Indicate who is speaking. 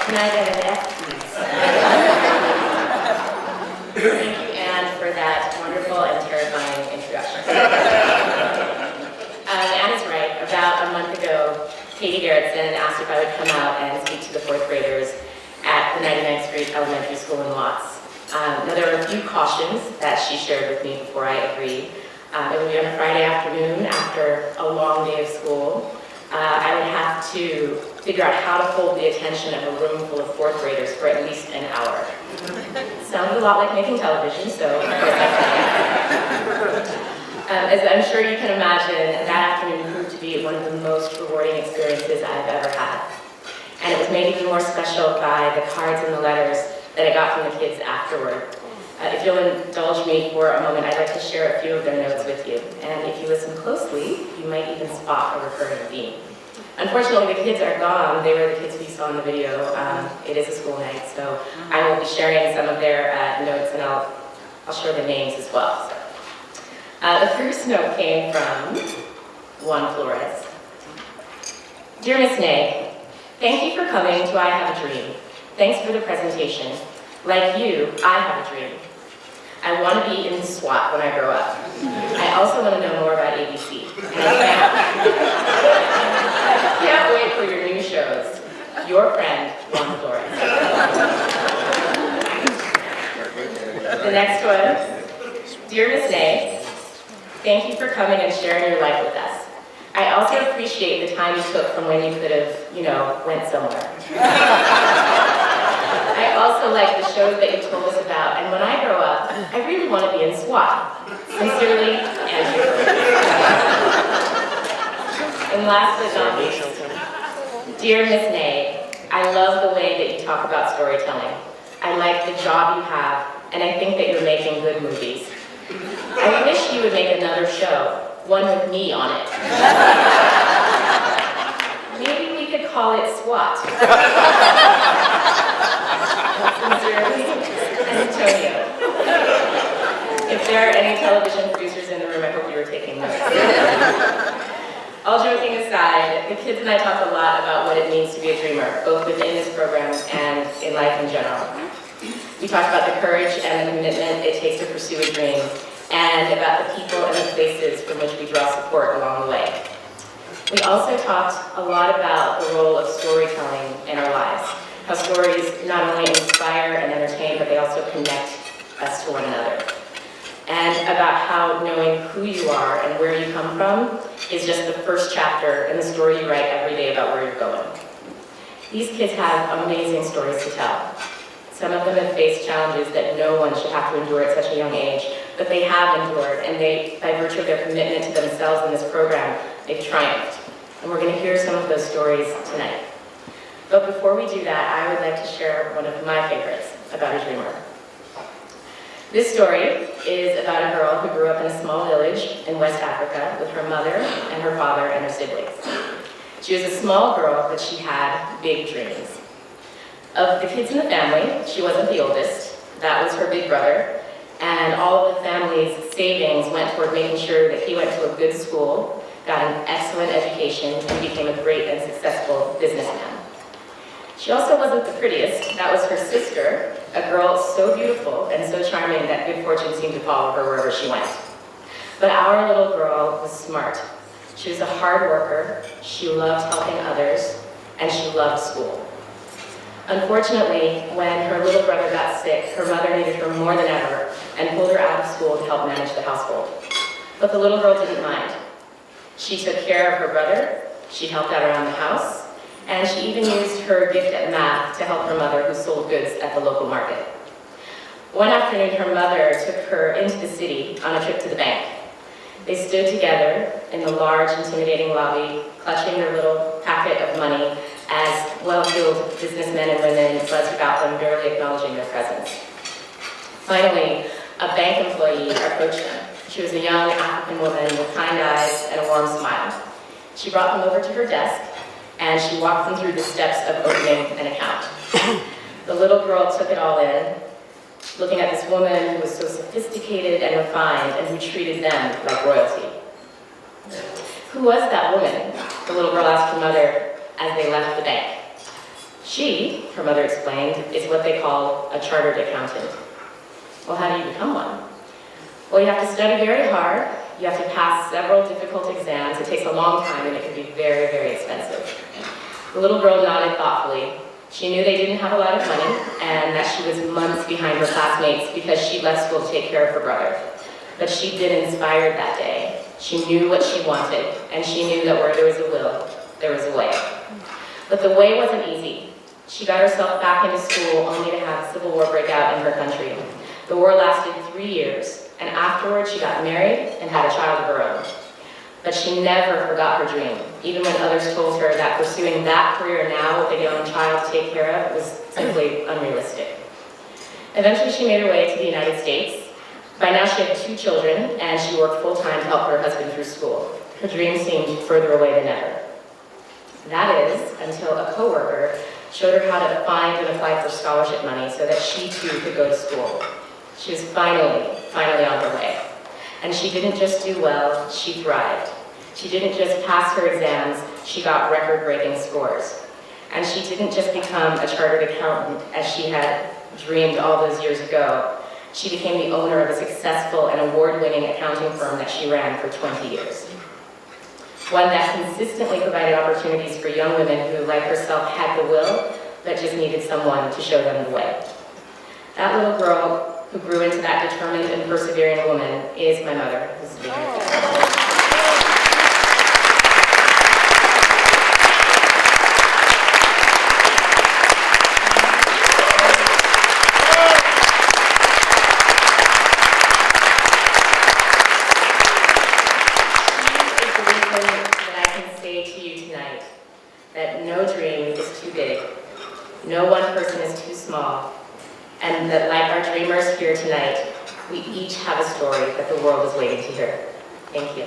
Speaker 1: Can I get an F, please? Thank you, Anne, for that wonderful and terrifying introduction. Anne is right. About a month ago, Katie Garrettson asked if I would come out and speak to the fourth graders at the 99th Street Elementary School in Watts. Now, there were a few cautions that she shared with me before I agreed. It would be on a Friday afternoon after a long day of school. I would have to figure out how to hold the attention of a room full of fourth graders for at least an hour. Sounded a lot like making television, so of course as I'm sure you can imagine, that afternoon proved to be one of the most rewarding experiences I've ever had. And it was made even more special by the cards and the letters that I got from the kids afterward. If you'll indulge me for a moment, I'd like to share a few of their notes with you. And if you listen closely, you might even spot a recurring theme. Unfortunately, the kids are gone. They were the kids who you saw in the video. It is a school night, so I will be sharing some of their notes, and I'll share the names as well. So, the first note came from Juan Flores. Dear Miss Nne, thank you for coming to I Have a Dream. Thanks for the presentation. Like you, I have a dream. I want to be in SWAT when I grow up. I also want to know more about ABC. And I can't wait for your new shows. Your friend, Juan Flores. The next one. Dear Miss Nne, thank you for coming and sharing your life with us. I also appreciate the time you took from when you could have, went somewhere. I also like the shows that you told us about, and when I grow up, I really want to be in SWAT. Sincerely, Andrew. And last but not least, dear Miss Nne, I love the way that you talk about storytelling. I like the job you have, and I think that you're making good movies. I wish you would make another show, one with me on it. Maybe we could call it SWAT. Sincerely, Antonio. If there are any television producers in the room, I hope you were taking notes. All joking aside, the kids and I talked a lot about what it means to be a dreamer, both within this program and in life in general. We talked about the courage and the commitment it takes to pursue a dream, and about the people and the places from which we draw support along the way. We also talked a lot about the role of storytelling in our lives, how stories not only inspire and entertain, but they also connect us to one another. And about how knowing who you are and where you come from is just the first chapter in the story you write every day about where you're going. These kids have amazing stories to tell. Some of them have faced challenges that no one should have to endure at such a young age, but they have endured, and they, by virtue of their commitment to themselves in this program, they've triumphed. And we're going to hear some of those stories tonight. But before we do that, I would like to share one of my favorites about a dreamer. This story is about a girl who grew up in a small village in West Africa with her mother and her father and her siblings. She was a small girl, but she had big dreams. Of the kids in the family, she wasn't the oldest. That was her big brother. And all of the family's savings went toward making sure that he went to a good school, got an excellent education, and became a great and successful businessman. She also wasn't the prettiest. That was her sister, a girl so beautiful and so charming that good fortune seemed to follow her wherever she went. But our little girl was smart. She was a hard worker, she loved helping others, and she loved school. Unfortunately, when her little brother got sick, her mother needed her more than ever and pulled her out of school to help manage the household. But the little girl didn't mind. She took care of her brother, she helped out around the house, and she even used her gift at math to help her mother, who sold goods at the local market. One afternoon, her mother took her into the city on a trip to the bank. They stood together in the large, intimidating lobby, clutching their little packet of money as well-heeled businessmen and women buzzed about them, barely acknowledging their presence. Finally, a bank employee approached them. She was a young African woman with kind eyes and a warm smile. She brought them over to her desk, and she walked them through the steps of opening an account. The little girl took it all in, looking at this woman who was so sophisticated and refined and who treated them like royalty. Who was that woman? The little girl asked her mother as they left the bank. She, her mother explained, is what they call a chartered accountant. Well, how do you become one? Well, you have to study very hard. You have to pass several difficult exams. It takes a long time and it can be very, very expensive. The little girl nodded thoughtfully. She knew they didn't have a lot of money and that she was months behind her classmates because she left school to take care of her brother. But she did inspired that day. She knew what she wanted, and she knew that where there was a will, there was a way. But the way wasn't easy. She got herself back into school only to have a civil war break out in her country. The war lasted 3 years, and afterwards she got married and had a child of her own. But she never forgot her dream, even when others told her that pursuing that career now with a young child to take care of was simply unrealistic. Eventually she made her way to the United States. By now she had 2 children, and she worked full-time to help her husband through school. Her dream seemed further away than ever. That is, until a coworker showed her how to find and apply for scholarship money so that she too could go to school. She was finally on her way. And she didn't just do well, she thrived. She didn't just pass her exams, she got record-breaking scores. And she didn't just become a chartered accountant as she had dreamed all those years ago. She became the owner of a successful and award-winning accounting firm that she ran for 20 years. One that consistently provided opportunities for young women who, like herself, had the will, but just needed someone to show them the way. That little girl who grew into that determined and persevering woman is my mother, who's being here today. That no dream is too big, no one person is too small, and that like our dreamers here tonight, we each have a story that the world is waiting to hear. Thank you.